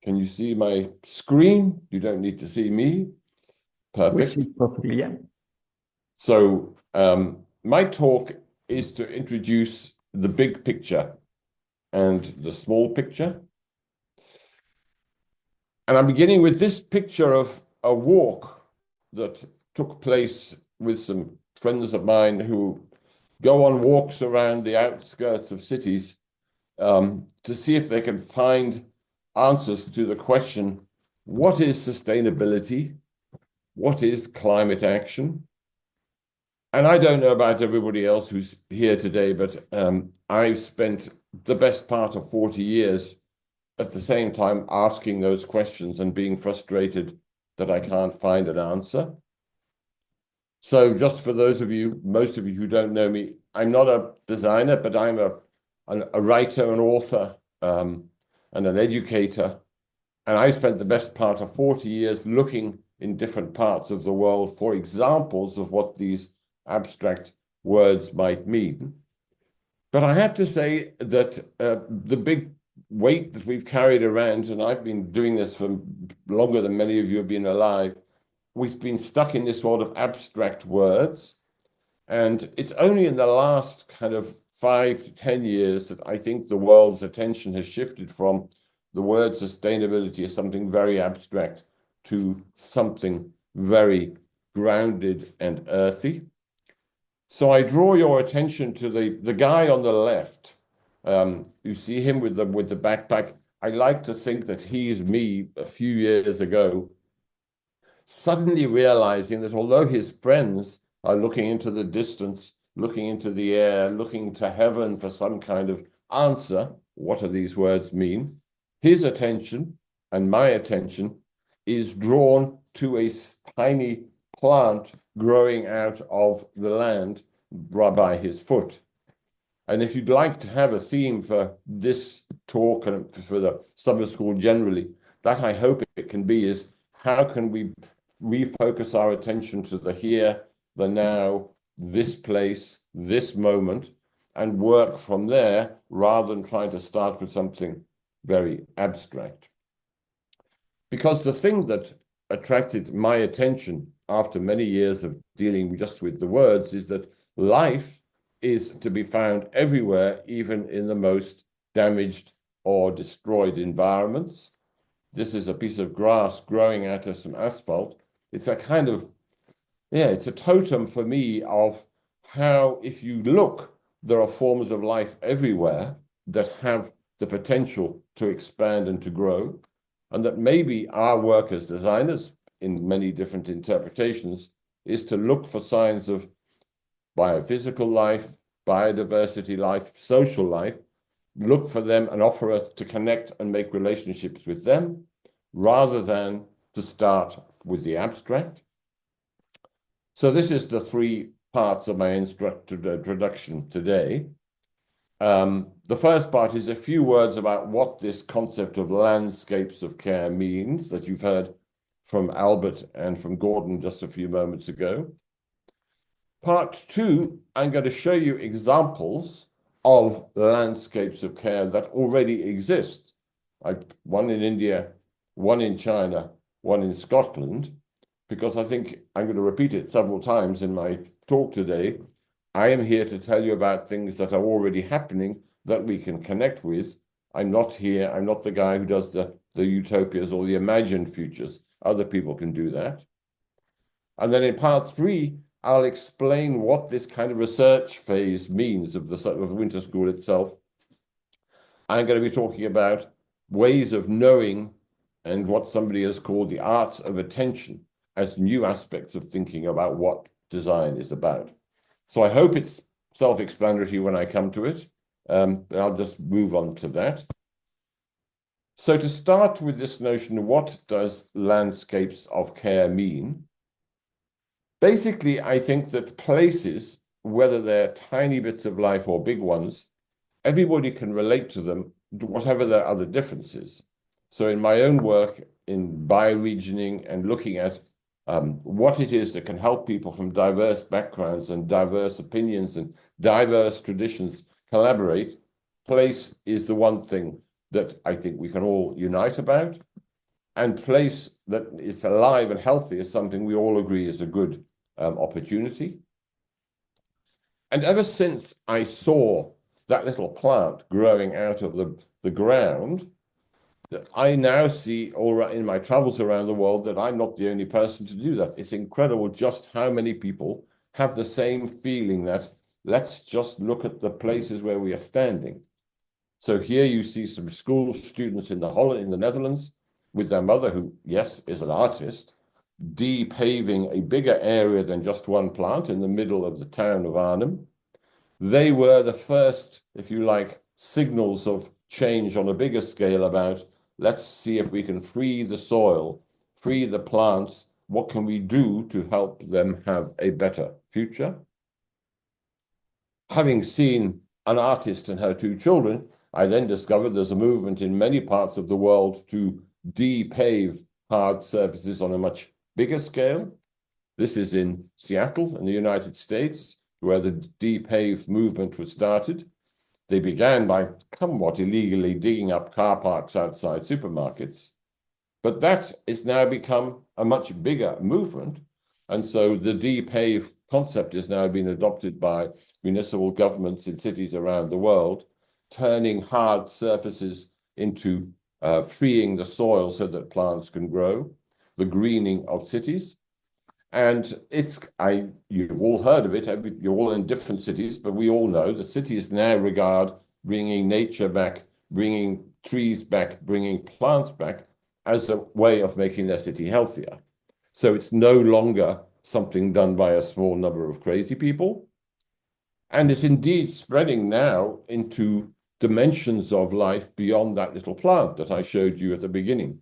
Can you see my screen? You don't need to see me. Perfect. We see perfectly, yeah. So my talk is to introduce the big picture and the small picture. And I'm beginning with this picture of a walk that took place with some friends of mine who go on walks around the outskirts of cities to see if they can find answers to the question, what is sustainability? What is climate action? And I don't know about everybody else who's here today, but I've spent the best part of 40 years at the same time asking those questions and being frustrated that I can't find an answer. So just for those of you, most of you who don't know me, I'm not a designer, but I'm a writer, an author, and an educator. And I spent the best part of 40 years looking in different parts of the world for examples of what these abstract words might mean. But I have to say that the big weight that we've carried around, and I've been doing this for longer than many of you have been alive, we've been stuck in this world of abstract words. And it's only in the last kind of 5 to 10 years that I think the world's attention has shifted from the word sustainability as something very abstract to something very grounded and earthy. So I draw your attention to the guy on the left. You see him with the backpack. I like to think that he's me a few years ago, suddenly realizing that although his friends are looking into the distance, looking into the air, looking to heaven for some kind of answer, what do these words mean? His attention and my attention is drawn to a tiny plant growing out of the land right by his foot. And if you'd like to have a theme for this talk and for the summer school generally, that I hope it can be is how can we refocus our attention to the here, the now, this place, this moment, and work from there rather than trying to start with something very abstract. Because the thing that attracted my attention after many years of dealing just with the words is that life is to be found everywhere, even in the most damaged or destroyed environments. This is a piece of grass growing out of some asphalt. It's a kind of, it's a totem for me of how, if you look, there are forms of life everywhere that have the potential to expand and to grow, and that maybe our work as designers, in many different interpretations, is to look for signs of biophysical life, biodiversity life, social life, look for them and offer us to connect and make relationships with them, rather than to start with the abstract. So this is the 3 parts of my introduction today. The first part is a few words about what this concept of landscapes of care means that you've heard from Albert and from Gordon just a few moments ago. Part 2, I'm going to show you examples of landscapes of care that already exist. One in India, one in China, one in Scotland, because I think I'm going to repeat it several times in my talk today. I am here to tell you about things that are already happening that we can connect with. I'm not the guy who does the utopias or the imagined futures. Other people can do that. And then in part 3, I'll explain what this kind of research phase means of the winter school itself. I'm going to be talking about ways of knowing and what somebody has called the arts of attention as new aspects of thinking about what design is about. So I hope it's self-explanatory when I come to it. I'll just move on to that. So to start with this notion, what does landscapes of care mean? Basically, I think that places, whether they're tiny bits of life or big ones, everybody can relate to them, whatever their other differences. So in my own work in bioregioning and looking at what it is that can help people from diverse backgrounds and diverse opinions and diverse traditions collaborate, place is the one thing that I think we can all unite about. and place that is alive and healthy is something we all agree is a good opportunity. And ever since I saw that little plant growing out of the ground, I now see in my travels around the world that I'm not the only person to do that. It's incredible just how many people have the same feeling that let's just look at the places where we are standing. So here you see some school students in the Netherlands with their mother, who, yes, is an artist, depaving a bigger area than just one plant in the middle of the town of Arnhem. They were the first, if you like, signals of change on a bigger scale about let's see if we can free the soil, free the plants. What can we do to help them have a better future? Having seen an artist and her two children, I then discovered there's a movement in many parts of the world to depave hard surfaces on a much bigger scale. This is in Seattle in the United States, where the depave movement was started. They began by somewhat illegally digging up car parks outside supermarkets, but that has now become a much bigger movement. And so the depave concept has now been adopted by municipal governments in cities around the world, turning hard surfaces into freeing the soil so that plants can grow, the greening of cities. And you've all heard of it, you're all in different cities, but we all know that cities now regard bringing nature back, bringing trees back, bringing plants back as a way of making their city healthier. So it's no longer something done by a small number of crazy people. And it's indeed spreading now into dimensions of life beyond that little plant that I showed you at the beginning.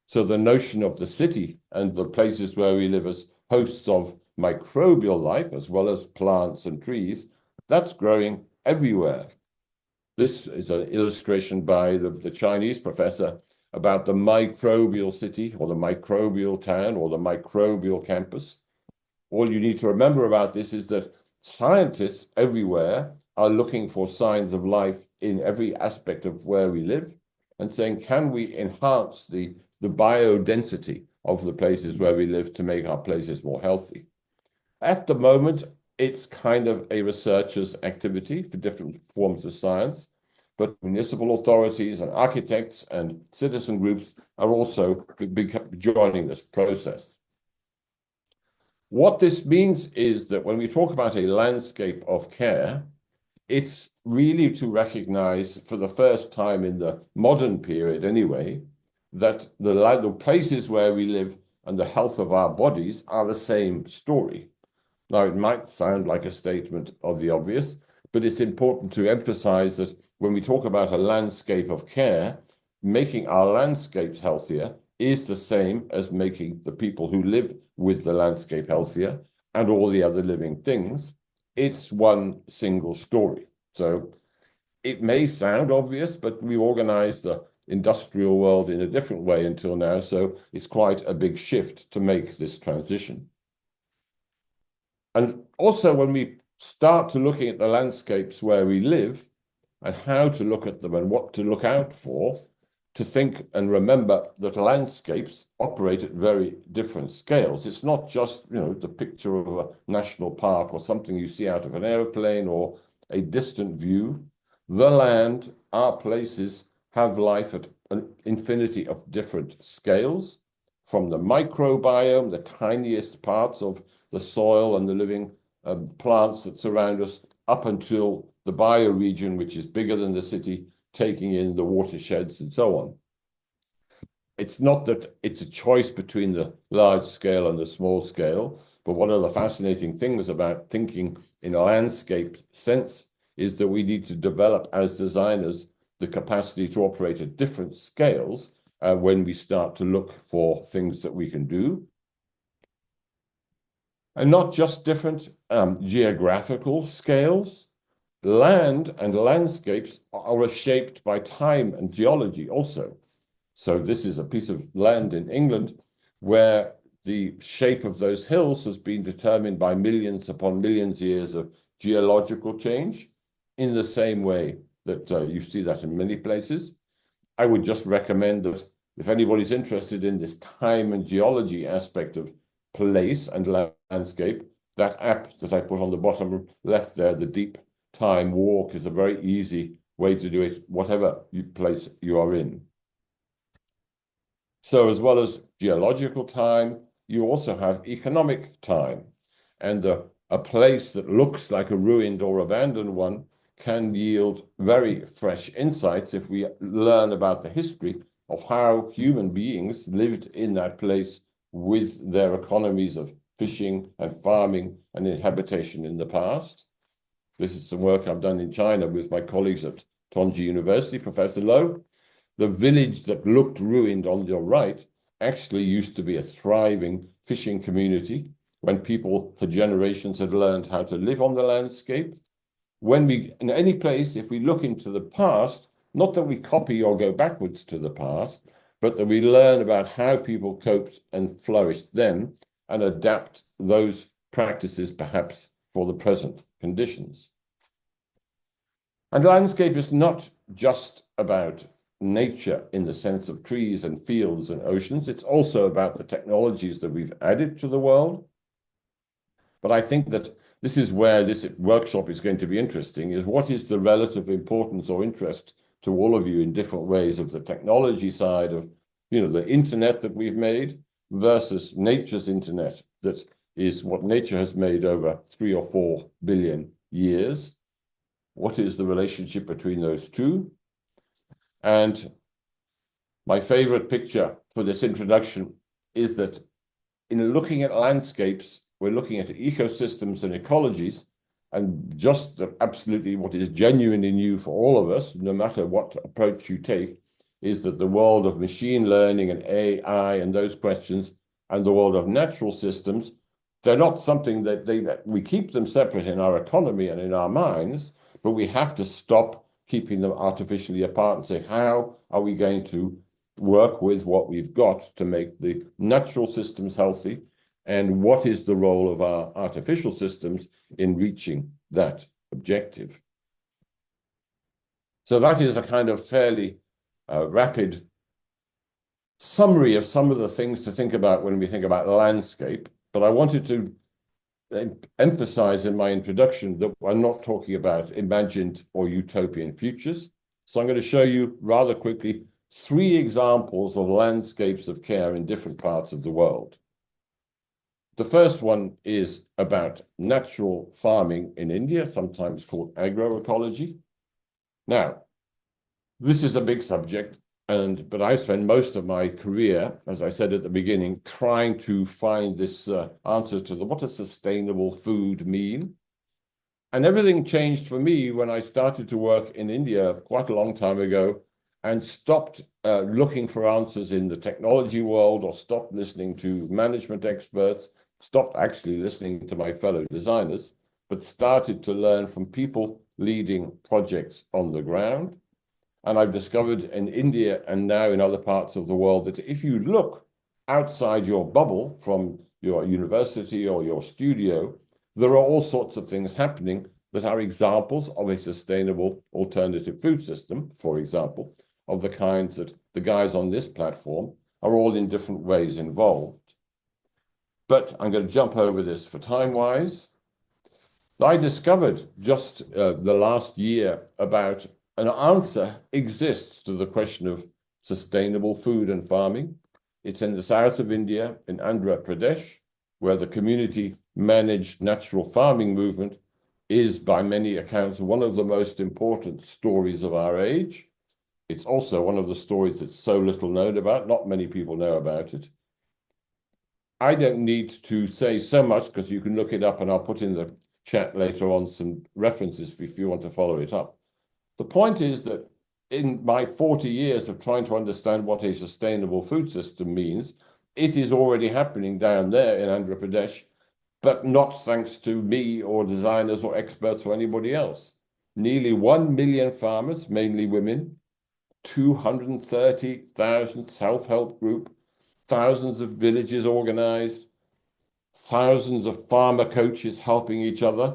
So the notion of the city and the places where we live as hosts of microbial life, as well as plants and trees, that's growing everywhere. This is an illustration by the Chinese professor about the microbial city or the microbial town or the microbial campus. All you need to remember about this is that scientists everywhere are looking for signs of life in every aspect of where we live and saying, can we enhance the biodensity of the places where we live to make our places more healthy? At the moment, it's kind of a researcher's activity for different forms of science, but municipal authorities and architects and citizen groups are also joining this process. What this means is that when we talk about a landscape of care, it's really to recognize for the first time in the modern period anyway, that the places where we live and the health of our bodies are the same story. Now, it might sound like a statement of the obvious, but it's important to emphasize that when we talk about a landscape of care, making our landscapes healthier is the same as making the people who live with the landscape healthier and all the other living things. It's one single story. So it may sound obvious, but we organized the industrial world in a different way until now. So it's quite a big shift to make this transition. And also when we start to looking at the landscapes where we live and how to look at them and what to look out for, to think and remember that landscapes operate at very different scales. It's not just, the picture of a national park or something you see out of an airplane or a distant view. The land, our places, have life at an infinity of different scales, from the microbiome, the tiniest parts of the soil and the living plants that surround us, up until the bioregion, which is bigger than the city, taking in the watersheds and so on. It's not that it's a choice between the large scale and the small scale, but one of the fascinating things about thinking in a landscape sense is that we need to develop as designers the capacity to operate at different scales when we start to look for things that we can do. And not just different geographical scales. Land and landscapes are shaped by time and geology also. So this is a piece of land in England where the shape of those hills has been determined by millions upon millions of years of geological change, in the same way that you see that in many places. I would just recommend that if anybody's interested in this time and geology aspect of place and landscape, that app that I put on the bottom left there, the Deep Time Walk, is a very easy way to do it, whatever place you are in. So as well as geological time, you also have economic time. And a place that looks like a ruined or abandoned one can yield very fresh insights if we learn about the history of how human beings lived in that place with their economies of fishing and farming and habitation in the past. This is some work I've done in China with my colleagues at Tongji University, Professor Lowe. The village that looked ruined on your right actually used to be a thriving fishing community when people for generations had learned how to live on the landscape. When we, in any place, if we look into the past, not that we copy or go backwards to the past, but that we learn about how people coped and flourished then and adapt those practices perhaps for the present conditions. And landscape is not just about nature in the sense of trees and fields and oceans. It's also about the technologies that we've added to the world. But I think that this is where this workshop is going to be interesting, is what is the relative importance or interest to all of you in different ways of the technology side of, the internet that we've made versus nature's internet, that is what nature has made over 3 or 4 billion years. What is the relationship between those two? And my favorite picture for this introduction is that in looking at landscapes, we're looking at ecosystems and ecologies, and just absolutely what is genuinely new for all of us, no matter what approach you take, is that the world of machine learning and AI and those questions and the world of natural systems, they're not something that we keep them separate in our economy and in our minds, but we have to stop keeping them artificially apart and say, how are we going to work with what we've got to make the natural systems healthy? And what is the role of our artificial systems in reaching that objective? So that is a kind of fairly rapid summary of some of the things to think about when we think about landscape. But I wanted to emphasize in my introduction that I'm not talking about imagined or utopian futures. So I'm going to show you rather quickly 3 examples of landscapes of care in different parts of the world. The first one is about natural farming in India, sometimes called agroecology. Now, this is a big subject, but I spent most of my career, as I said at the beginning, trying to find this answer to what does sustainable food mean? And everything changed for me when I started to work in India quite a long time ago and stopped looking for answers in the technology world or stopped listening to management experts, stopped actually listening to my fellow designers, but started to learn from people leading projects on the ground. And I've discovered in India and now in other parts of the world that if you look outside your bubble from your university or your studio, there are all sorts of things happening that are examples of a sustainable alternative food system, for example, of the kinds that the guys on this platform are all in different ways involved. But I'm going to jump over this for time-wise. I discovered just the last year about an answer exists to the question of sustainable food and farming. It's in the south of India, in Andhra Pradesh, where the community-managed natural farming movement is, by many accounts, one of the most important stories of our age. It's also one of the stories that's so little known about. Not many people know about it. I don't need to say so much because you can look it up, and I'll put in the chat later on some references if you want to follow it up. The point is that in my 40 years of trying to understand what a sustainable food system means, it is already happening down there in Andhra Pradesh, but not thanks to me or designers or experts or anybody else. Nearly 1 million farmers, mainly women, 230,000 self-help groups, thousands of villages organized, thousands of farmer coaches helping each other.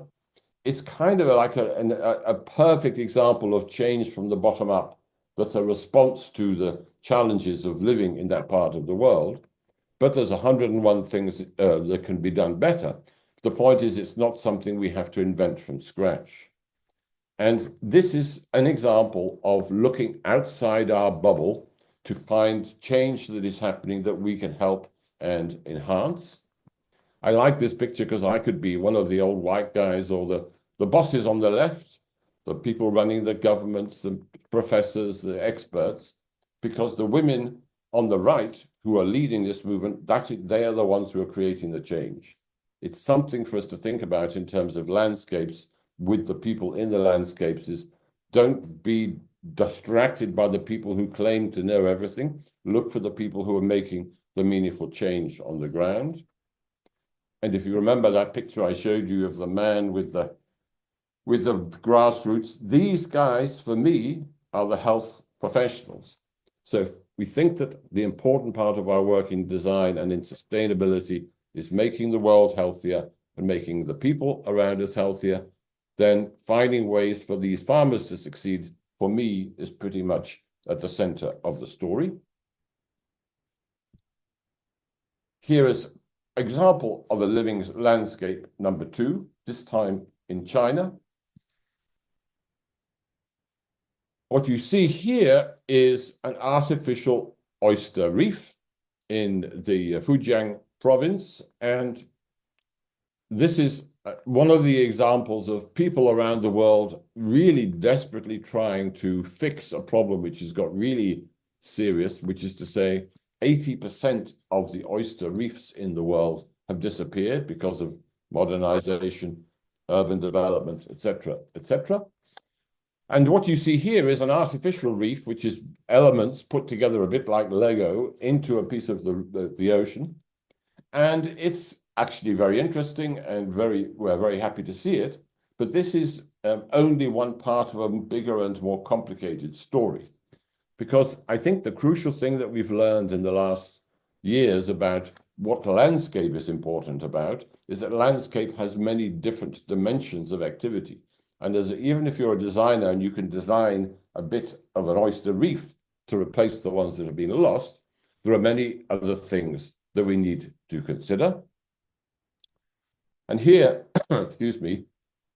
It's kind of like a perfect example of change from the bottom up. That's a response to the challenges of living in that part of the world, but there's 101 things that can be done better. The point is, it's not something we have to invent from scratch. And this is an example of looking outside our bubble to find change that is happening that we can help and enhance. I like this picture because I could be one of the old white guys or the bosses on the left, the people running the governments, the professors, the experts, because the women on the right who are leading this movement, they are the ones who are creating the change. It's something for us to think about in terms of landscapes with the people in the landscapes. Is don't be distracted by the people who claim to know everything. Look for the people who are making the meaningful change on the ground. And if you remember that picture I showed you of the man with the grassroots, these guys, for me, are the health professionals. So if we think that the important part of our work in design and in sustainability is making the world healthier and making the people around us healthier, then finding ways for these farmers to succeed, for me, is pretty much at the center of the story. Here is an example of a living landscape number 2, this time in China. What you see here is an artificial oyster reef in the Fujian province, and this is one of the examples of people around the world really desperately trying to fix a problem which has got really serious, which is to say 80% of the oyster reefs in the world have disappeared because of modernization, urban development, etc., etc. And what you see here is an artificial reef, which is elements put together a bit like Lego into a piece of the ocean. And it's actually very interesting and we're very happy to see it. But this is only one part of a bigger and more complicated story. Because I think the crucial thing that we've learned in the last years about what landscape is important about is that landscape has many different dimensions of activity. And even if you're a designer and you can design a bit of an oyster reef to replace the ones that have been lost, there are many other things that we need to consider. And here, excuse me,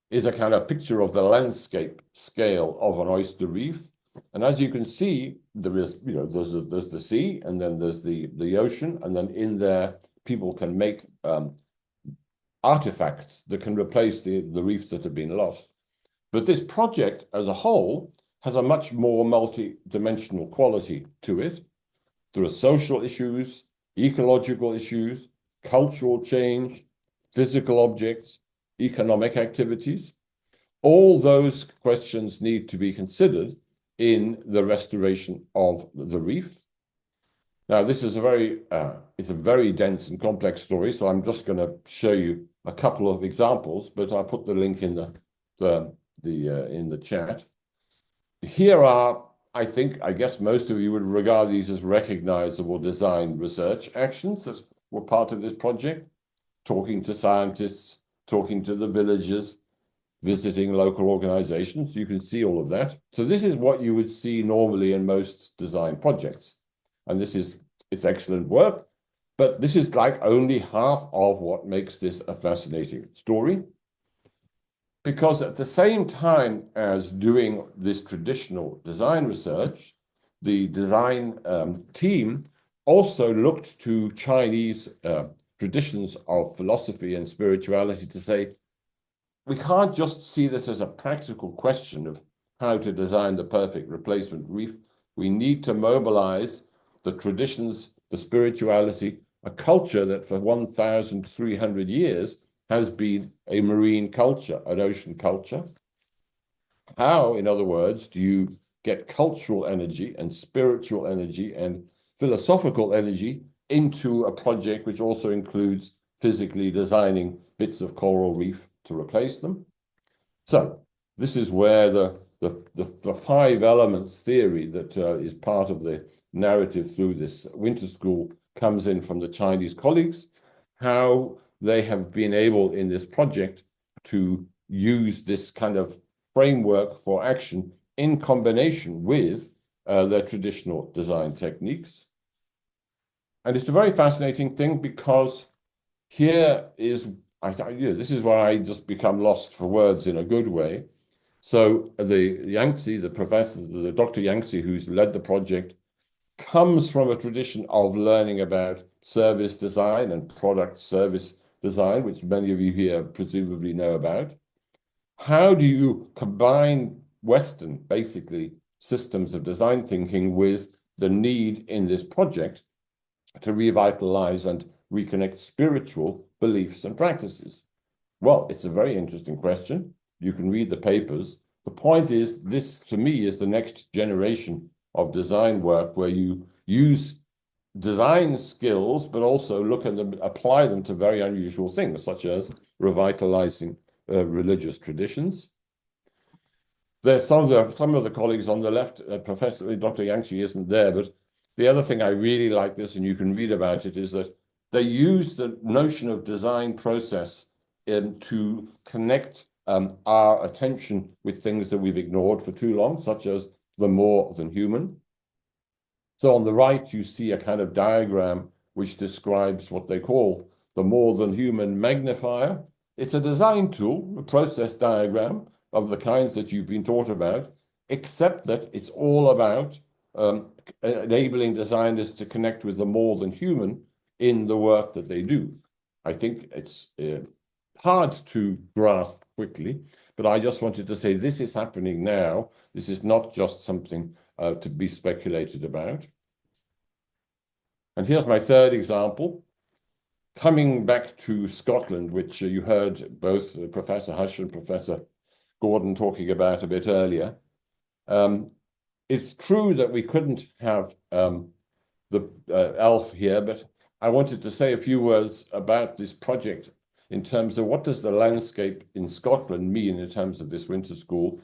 is a kind of picture of the landscape scale of an oyster reef. And as you can see, there is, there's the sea, and then there's the ocean, and then in there, people can make artifacts that can replace the reefs that have been lost. But this project as a whole has a much more multi-dimensional quality to it. There are social issues, ecological issues, cultural change, physical objects, economic activities. All those questions need to be considered in the restoration of the reef. Now, this is it's a very dense and complex story, so I'm just going to show you a couple of examples, but I'll put the link in the chat. Here are, I guess most of you would regard these as recognizable design research actions that were part of this project, talking to scientists, talking to the villagers, visiting local organizations. You can see all of that. So this is what you would see normally in most design projects. And it's excellent work, but this is like only half of what makes this a fascinating story. Because at the same time as doing this traditional design research, the design team also looked to Chinese traditions of philosophy and spirituality to say, we can't just see this as a practical question of how to design the perfect replacement reef. We need to mobilize the traditions, the spirituality, a culture that for 1,300 years has been a marine culture, an ocean culture. How, in other words, do you get cultural energy and spiritual energy and philosophical energy into a project which also includes physically designing bits of coral reef to replace them? So this is where the 5 elements theory that is part of the narrative through this winter school comes in from the Chinese colleagues, how they have been able in this project to use this kind of framework for action in combination with their traditional design techniques. And it's a very fascinating thing because here is, this is where I just become lost for words in a good way. So the Yangtze, the professor, the Dr. Yangtze, who's led the project, comes from a tradition of learning about service design and product service design, which many of you here presumably know about. How do you combine Western, basically, systems of design thinking with the need in this project to revitalize and reconnect spiritual beliefs and practices? Well, it's a very interesting question. You can read the papers. The point is, this to me is the next generation of design work where you use design skills, but also look at them, apply them to very unusual things, such as revitalizing religious traditions. There's some of the colleagues on the left, Professor Dr. Yangtze isn't there, but the other thing I really like this, and you can read about it, is that they use the notion of design process to connect our attention with things that we've ignored for too long, such as the more than human. So on the right, you see a kind of diagram which describes what they call the more than human magnifier. It's a design tool, a process diagram of the kinds that you've been taught about, except that it's all about enabling designers to connect with the more than human in the work that they do. I think it's hard to grasp quickly, but I just wanted to say this is happening now. This is not just something to be speculated about. And here's my third example. Coming back to Scotland, which you heard both Professor Hush and Professor Gordon talking about a bit earlier. It's true that we couldn't have the ELF here, but I wanted to say a few words about this project in terms of what does the landscape in Scotland mean in terms of this winter school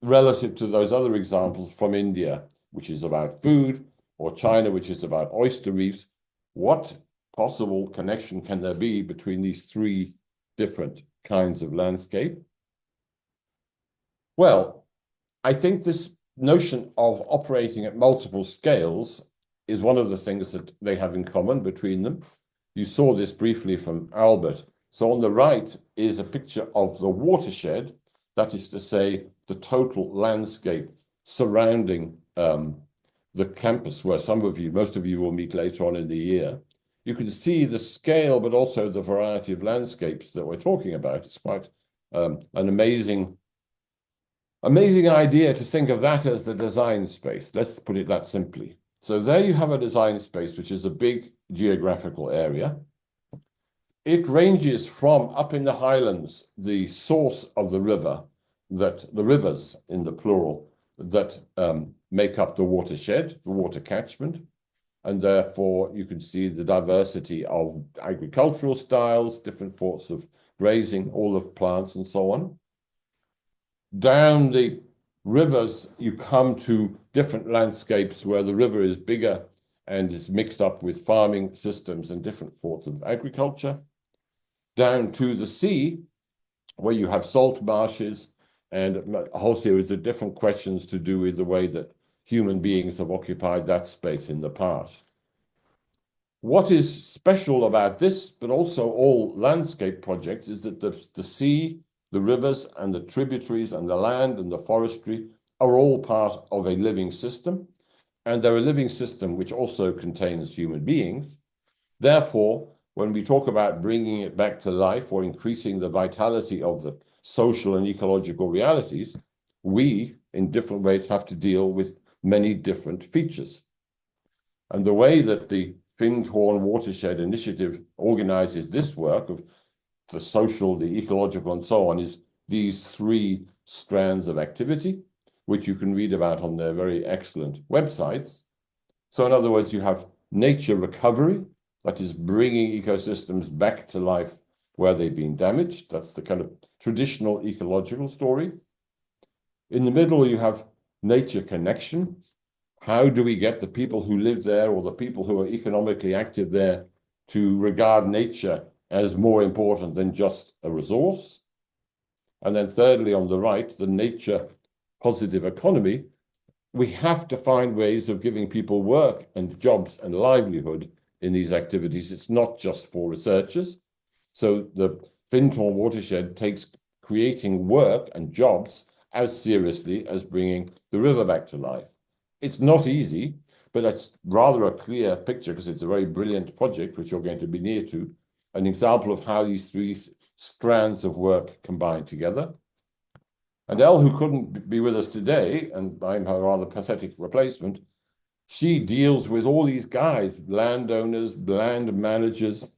relative to those other examples from India, which is about food, or China, which is about oyster reefs. What possible connection can there be between these three different kinds of landscape? Well, I think this notion of operating at multiple scales is one of the things that they have in common between them. You saw this briefly from Albert. So on the right is a picture of the watershed, that is to say, the total landscape surrounding the campus where most of you will meet later on in the year. You can see the scale, but also the variety of landscapes that we're talking about. It's quite an amazing idea to think of that as the design space. Let's put it that simply. So there you have a design space, which is a big geographical area. It ranges from up in the Highlands, the source of the river, the rivers in the plural, that make up the watershed, the water catchment. And therefore, you can see the diversity of agricultural styles, different sorts of grazing, all of plants and so on. Down the rivers, you come to different landscapes where the river is bigger and is mixed up with farming systems and different sorts of agriculture. Down to the sea, where you have salt marshes and a whole series of different questions to do with the way that human beings have occupied that space in the past. What is special about this, but also all landscape projects, is that the sea, the rivers and the tributaries and the land and the forestry are all part of a living system, and they're a living system which also contains human beings. Therefore, when we talk about bringing it back to life or increasing the vitality of the social and ecological realities, we, in different ways, have to deal with many different features. And the way that the Findhorn Watershed Initiative organizes this work of the social, the ecological, and so on is these three strands of activity, which you can read about on their very excellent websites. So in other words, you have nature recovery, that is bringing ecosystems back to life where they've been damaged. That's the kind of traditional ecological story. In the middle, you have nature connection. How do we get the people who live there or the people who are economically active there to regard nature as more important than just a resource? And then thirdly, on the right, the nature positive economy, we have to find ways of giving people work and jobs and livelihood in these activities. It's not just for researchers. So the Findhorn watershed takes creating work and jobs as seriously as bringing the river back to life. It's not easy, but it's rather a clear picture because it's a very brilliant project, which you're going to be near to, an example of how these three strands of work combine together. And Elle, who couldn't be with us today, and I'm her rather pathetic replacement, she deals with all these guys, landowners, land managers,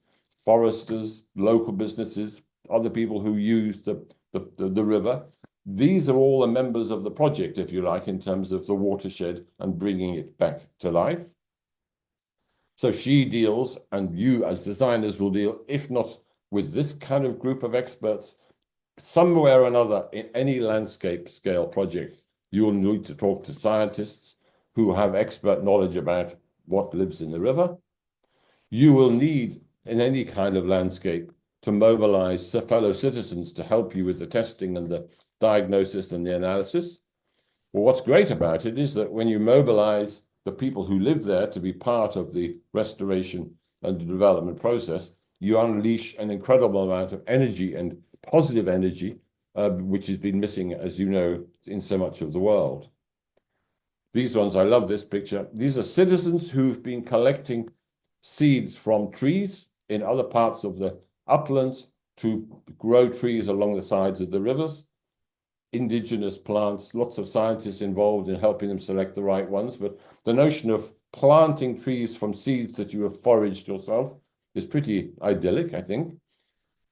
foresters, local businesses, other people who use the river. These are all the members of the project, if you like, in terms of the watershed and bringing it back to life. So she deals, and you as designers will deal, if not with this kind of group of experts, somewhere or another in any landscape scale project, you will need to talk to scientists who have expert knowledge about what lives in the river. You will need, in any kind of landscape, to mobilize fellow citizens to help you with the testing and the diagnosis and the analysis. Well, what's great about it is that when you mobilize the people who live there to be part of the restoration and the development process, you unleash an incredible amount of energy and positive energy, which has been missing, as you know, in so much of the world. These ones, I love this picture. These are citizens who've been collecting seeds from trees in other parts of the uplands to grow trees along the sides of the rivers. Indigenous plants, lots of scientists involved in helping them select the right ones. But the notion of planting trees from seeds that you have foraged yourself is pretty idyllic, I think.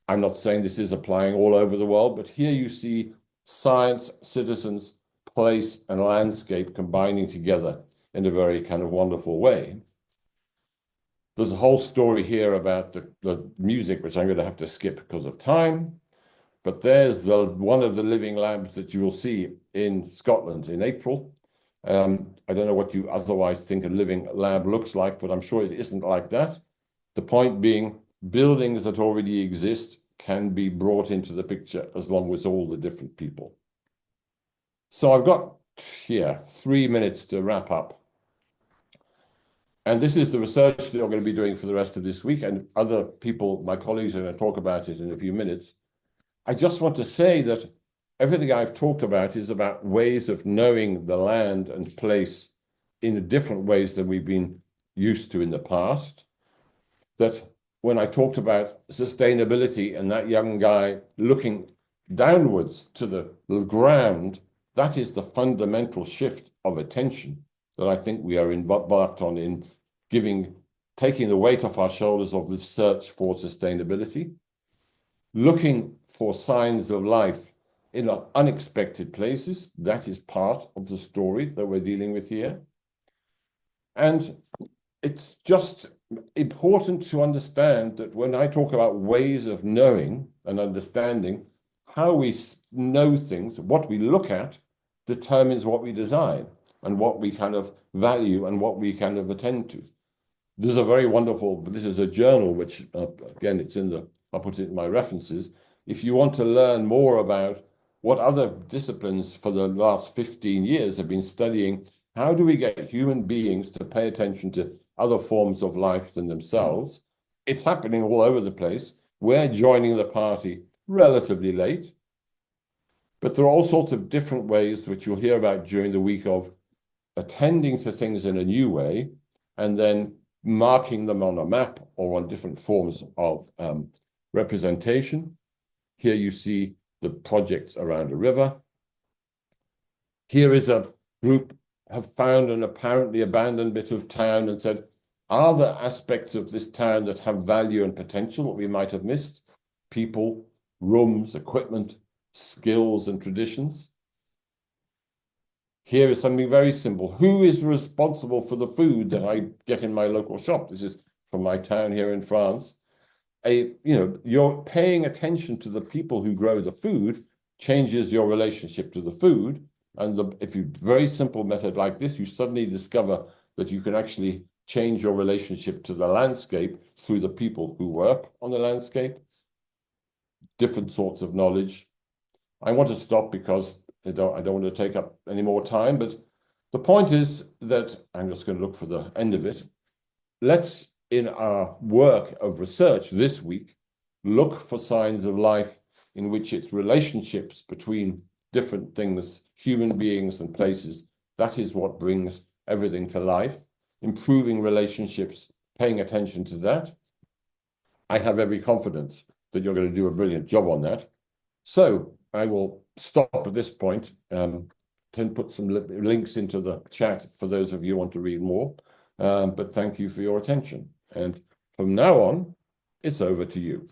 I'm not saying this is applying all over the world, but here you see science, citizens, place, and landscape combining together in a very kind of wonderful way. There's a whole story here about the music, which I'm going to have to skip because of time. But there's one of the living labs that you will see in Scotland in April. I don't know what you otherwise think a living lab looks like, but I'm sure it isn't like that. The point being, buildings that already exist can be brought into the picture as long as all the different people. So I've got here 3 minutes to wrap up. And this is the research that you're going to be doing for the rest of this week, and other people, my colleagues, are going to talk about it in a few minutes. I just want to say that everything I've talked about is about ways of knowing the land and place in different ways than we've been used to in the past. That when I talked about sustainability and that young guy looking downwards to the ground, that is the fundamental shift of attention that I think we are embarked on in taking the weight off our shoulders of this search for sustainability, looking for signs of life in unexpected places. That is part of the story that we're dealing with here. And it's just important to understand that when I talk about ways of knowing and understanding, how we know things, what we look at, determines what we design and what we kind of value and what we kind of attend to. This is a journal, which again, I'll put it in my references. If you want to learn more about what other disciplines for the last 15 years have been studying, how do we get human beings to pay attention to other forms of life than themselves? It's happening all over the place. We're joining the party relatively late, but there are all sorts of different ways which you'll hear about during the week of attending to things in a new way and then marking them on a map or on different forms of representation. Here you see the projects around a river. Here is a group have found an apparently abandoned bit of town and said, are there aspects of this town that have value and potential that we might have missed? People, rooms, equipment, skills, and traditions. Here is something very simple. Who is responsible for the food that I get in my local shop? This is from my town here in France. You're paying attention to the people who grow the food changes your relationship to the food. And if you very simple method like this, you suddenly discover that you can actually change your relationship to the landscape through the people who work on the landscape. Different sorts of knowledge. I want to stop because I don't want to take up any more time, but The point is that, I'm just going to look for the end of it. Let's, in our work of research this week, look for signs of life in which it's relationships between different things, human beings and places. That is what brings everything to life. Improving relationships, paying attention to that. I have every confidence that you're going to do a brilliant job on that. So I will stop at this point to put some links into the chat for those of you who want to read more. But thank you for your attention. And from now on, it's over to you.